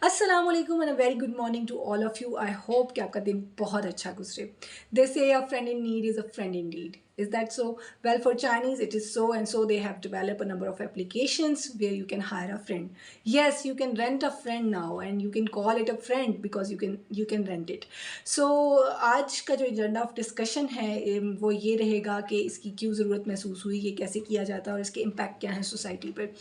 अस्सलाम वालेकुम and a very good morning to all of you. I hope कि आपका दिन बहुत अच्छा गुजरे। They say a friend in need is a friend in deed. Is that so? Well, for Chinese, it is so, and so they have developed a number of applications where you can hire a friend. Yes, you can rent a friend now, and you can call it a friend because you can rent it. So आज का जो agenda of discussion है वो ये रहेगा कि इसकी क्यों ज़रूरत महसूस हुई, ये कैसे किया जाता है और इसके इम्पैक्ट क्या है सोसाइटी पर।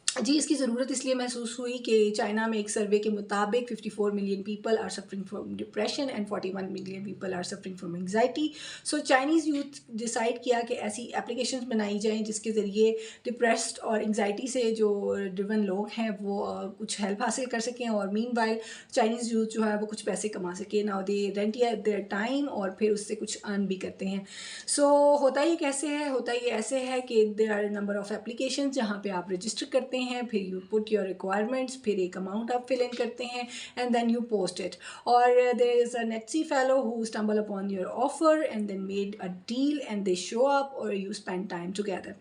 जी, इसकी ज़रूरत इसलिए महसूस हुई कि चाइना में एक सर्वे के मुताबिक 54 million people are suffering from depression and 41 million people are suffering from anxiety. So Chinese youth decide किया कि ऐसी एप्लीकेशंस बनाई जाएं जिसके ज़रिए डिप्रेस्ड और एंग्जाइटी से जो ड्रिवन लोग हैं वो कुछ हेल्प हासिल कर सकें और मीनवाइल चाइनीज़ यूथ जो है वो कुछ पैसे कमा सके। Now they rent their time और फिर उससे कुछ अर्न भी करते हैं। सो होता ये कैसे है? होता ये ऐसे है कि there are number of applications जहाँ पे आप रजिस्टर करते हैं, फिर यू पुट योर रिक्वायरमेंट्स, फिर एक अमाउंट आप फिल इन करते हैं and then you post it. और there is an Etsy fellow who stumble upon your offer and then made a deal and they show up और you spend time together.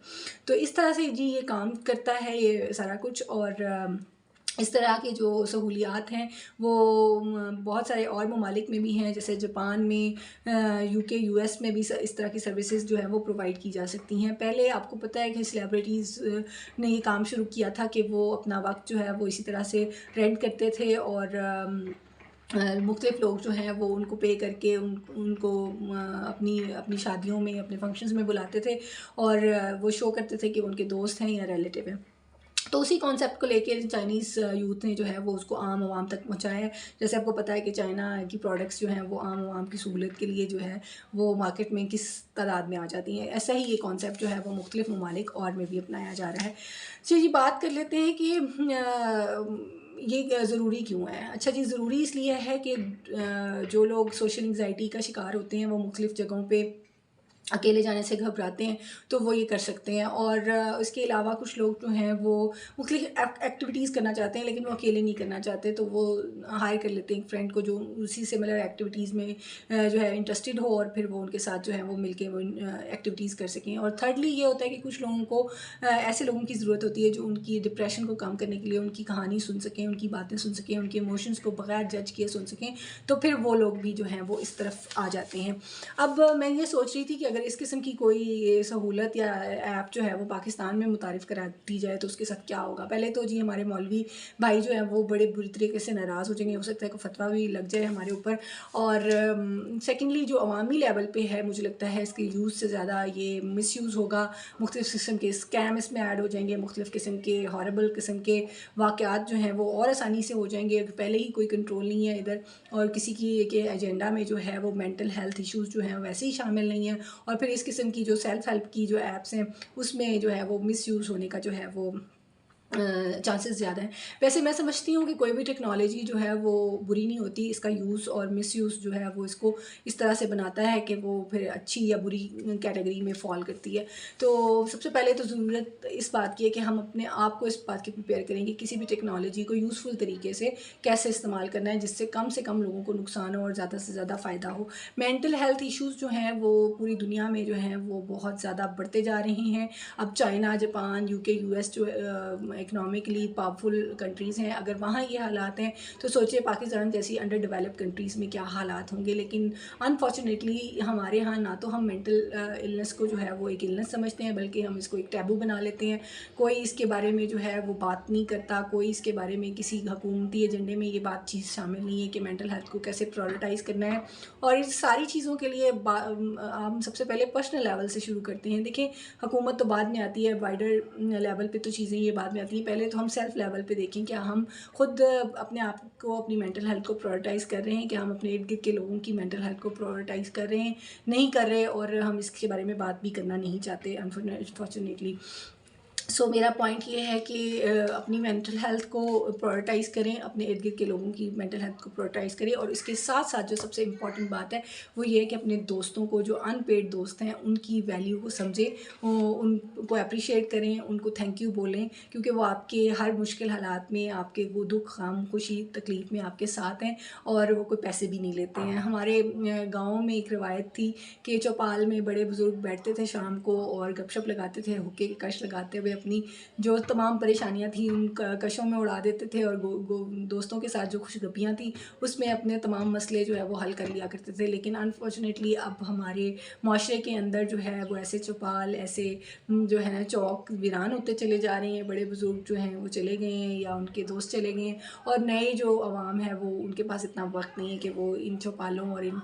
तो इस तरह से जी ये काम करता है ये सारा कुछ। और इस तरह की जो सहूलियात हैं वो बहुत सारे और ममालिक में भी हैं, जैसे जापान में, यूके यूएस में भी इस तरह की सर्विसेज जो है वो प्रोवाइड की जा सकती हैं। पहले आपको पता है कि सेलिब्रिटीज़ ने ये काम शुरू किया था कि वो अपना वक्त जो है वो इसी तरह से रेंट करते थे और मुख्तलिफ लोग जो हैं वो उनको पे करके उनको अपनी अपनी शादियों में, अपने फंक्शंस में बुलाते थे और वो शो करते थे कि उनके दोस्त हैं या रिलेटिव हैं। तो उसी कॉन्सेप्ट को लेके चाइनीज़ यूथ ने जो है वो उसको आम आवाम तक पहुँचाया है। जैसे आपको पता है कि चाइना की प्रोडक्ट्स जो हैं वो आम आवाम की सहूलत के लिए जो है वो मार्केट में किस तादाद में आ जाती हैं। ऐसा ही ये कॉन्सेप्ट जो है वो मुख्तलिफ ममालिक और में भी अपनाया जा रहा है। चलिए जी, बात कर लेते हैं कि ये ज़रूरी क्यों है। अच्छा जी, ज़रूरी इसलिए है कि जो लोग सोशल एंग्जाइटी का शिकार होते हैं वो मुख्तलिफ जगहों पे अकेले जाने से घबराते हैं, तो वो ये कर सकते हैं। और इसके अलावा कुछ लोग जो हैं वो मुख्तलिफ एक्टिविटीज़ करना चाहते हैं लेकिन वो अकेले नहीं करना चाहते, तो वो हायर कर लेते हैं एक फ्रेंड को जो उसी सिमिलर एक्टिविटीज़ में जो है इंटरेस्टेड हो और फिर वो उनके साथ जो है वो मिलके वो एक्टिविटीज़ कर सकें। और थर्डली ये होता है कि कुछ लोगों को ऐसे लोगों की ज़रूरत होती है जो उनकी डिप्रेशन को कम करने के लिए उनकी कहानी सुन सकें, उनकी बातें सुन सकें, उनके इमोशंस को बगैर जज किए सुन सकें, तो फिर वो लोग भी जो हैं वो इस तरफ आ जाते हैं। अब मैं ये सोच रही थी कि अगर इस किस्म की कोई सहूलत या ऐप जो है वो पाकिस्तान में मुतारिफ़ करा दी जाए तो उसके साथ क्या होगा। पहले तो जी हमारे मौलवी भाई जो हैं वो बड़े बुरी तरीके से नाराज़ हो जाएंगे, हो सकता है कि फतवा भी लग जाए हमारे ऊपर। और सेकेंडली जो अवामी लेवल पे है मुझे लगता है इसके यूज़ से ज़्यादा ये मिसयूज़ होगा। मुख्तलिफ़ किस्म के स्कैम इसमें ऐड हो जाएंगे, मुख्तलिफ़ किस्म के हॉरेबल किस्म के वाक़यात जो हैं वो और आसानी से हो जाएंगे। पहले ही कोई कंट्रोल नहीं है इधर और किसी की के एजेंडा में जो है वो मेंटल हेल्थ इश्यूज़ जो हैं वैसे ही शामिल नहीं है। और फिर इस किस्म की जो सेल्फ हेल्प की जो ऐप्स हैं उसमें जो है वो मिसयूज़ होने का जो है वो चांसेस ज़्यादा हैं। वैसे मैं समझती हूँ कि कोई भी टेक्नोलॉजी जो है वो बुरी नहीं होती, इसका यूज़ और मिसयूज़ जो है वो इसको इस तरह से बनाता है कि वो फिर अच्छी या बुरी कैटेगरी में फ़ॉल करती है। तो सबसे पहले तो ज़रूरत इस बात की है कि हम अपने आप को इस बात की प्रिपेयर करें कि किसी भी टेक्नोलॉजी को यूज़फुल तरीके से कैसे इस्तेमाल करना है जिससे कम से कम लोगों को नुकसान हो और ज़्यादा से ज़्यादा फ़ायदा हो। मेंटल हेल्थ इश्यूज़ जो हैं वो पूरी दुनिया में जो हैं वो बहुत ज़्यादा बढ़ते जा रहे हैं। अब चाइना, जापान, यूके, यूएस जो इकनॉमिकली पावरफुल कंट्रीज़ हैं, अगर वहाँ ये हालात हैं तो सोचिए पाकिस्तान जैसी अंडर डेवलप्ड कंट्रीज़ में क्या हालात होंगे। लेकिन अनफॉर्चुनेटली हमारे यहाँ ना तो हम मेंटल इलनेस को जो है वो एक इलनेस समझते हैं बल्कि हम इसको एक टैबू बना लेते हैं। कोई इसके बारे में जो है वो बात नहीं करता, कोई इसके बारे में किसी हुकूमती एजेंडे में ये बातचीत शामिल नहीं है कि मेंटल हेल्थ को कैसे प्रायोरिटाइज़ करना है। और इस सारी चीज़ों के लिए हम सबसे पहले पर्सनल लेवल से शुरू करते हैं। देखिए, हुकूमत तो बाद में आती है, वाइडर लेवल पे तो चीज़ें ये बाद में आती हैं। पहले तो हम सेल्फ लेवल पे देखें क्या हम खुद अपने आप को, अपनी मेंटल हेल्थ को प्रायोरिटाइज़ कर रहे हैं, क्या हम अपने इर्द गिर्द के लोगों की मेंटल हेल्थ को प्रायोरिटाइज़ कर रहे हैं, नहीं कर रहे, और हम इसके बारे में बात भी करना नहीं चाहते अनफॉर्चुनेटली। सो मेरा पॉइंट ये है कि अपनी मेंटल हेल्थ को प्रायोरिटाइज़ करें, अपने इर्द गिर्द के लोगों की मेंटल हेल्थ को प्रायोरिटाइज़ करें। और इसके साथ साथ जो सबसे इम्पॉर्टेंट बात है वो ये है कि अपने दोस्तों को, जो अनपेड दोस्त हैं, उनकी वैल्यू को समझें, उनको अप्रिशिएट करें, उनको थैंक यू बोलें, क्योंकि वो आपके हर मुश्किल हालात में, आपके वो दुख, गम, खुशी, तकलीफ़ में आपके साथ हैं और वो कोई पैसे भी नहीं लेते हैं। हमारे गाँव में एक रिवायत थी कि चौपाल में बड़े बुज़ुर्ग बैठते थे शाम को और गपशप लगाते थे, हुक्के की कश लगाते हुए अपनी जो तमाम परेशानियाँ थी उन कशों में उड़ा देते थे और दोस्तों के साथ जो खुशगपियाँ थी उसमें अपने तमाम मसले जो है वो हल कर लिया करते थे। लेकिन अनफॉर्चुनेटली अब हमारे माशरे के अंदर जो है वो ऐसे चौपाल, ऐसे जो है ना चौक वीरान होते चले जा रहे हैं। बड़े बुज़ुर्ग जो हैं वो चले गए हैं या उनके दोस्त चले गए हैं और नए जो अवाम है वो उनके पास इतना वक्त नहीं है कि वो इन चौपालों और इन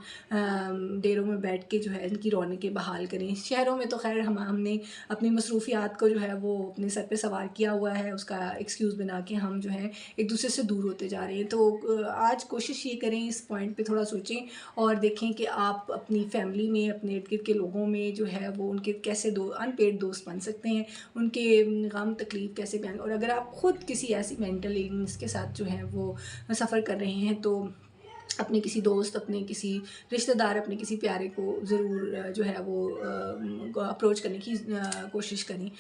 डेरों में बैठ के जो है इनकी रौनकें बहाल करें। शहरों में तो खैर हमने अपनी मसरूफ़ियात को जो है वो अपने सर पे सवार किया हुआ है, उसका एक्सक्यूज़ बना के हम जो है एक दूसरे से दूर होते जा रहे हैं। तो आज कोशिश ये करें, इस पॉइंट पे थोड़ा सोचें और देखें कि आप अपनी फैमिली में, अपने इर्द गिर्द के लोगों में जो है वो उनके कैसे अनपेड दोस्त बन सकते हैं, उनके गम तकलीफ़ कैसे बयान। और अगर आप ख़ुद किसी ऐसी मेंटल इलनेस के साथ जो है वो सफ़र कर रहे हैं तो अपने किसी दोस्त, अपने किसी रिश्तेदार, अपने किसी प्यारे को ज़रूर जो है वो अप्रोच करने की कोशिश करें।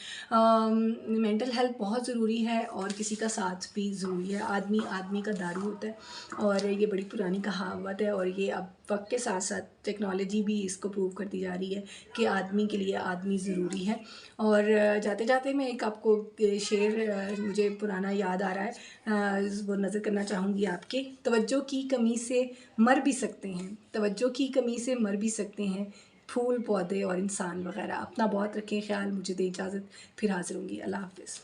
मेंटल हेल्थ बहुत ज़रूरी है और किसी का साथ भी ज़रूरी है। आदमी आदमी का दारू होता है और ये बड़ी पुरानी कहावत है और ये अब वक्त के साथ साथ टेक्नोलॉजी भी इसको प्रूव करती जा रही है कि आदमी के लिए आदमी ज़रूरी है। और जाते जाते मैं एक आपको शेर मुझे पुराना याद आ रहा है, वो नज़र करना चाहूँगी आपके। तवज्जो की कमी से मर भी सकते हैं, तवज्जो की कमी से मर भी सकते हैं फूल, पौधे और इंसान वगैरह। अपना बहुत रखें ख्याल। मुझे दें इजाज़त, फिर हाज़िर होंगी। अल्लाह हाफ़िज़।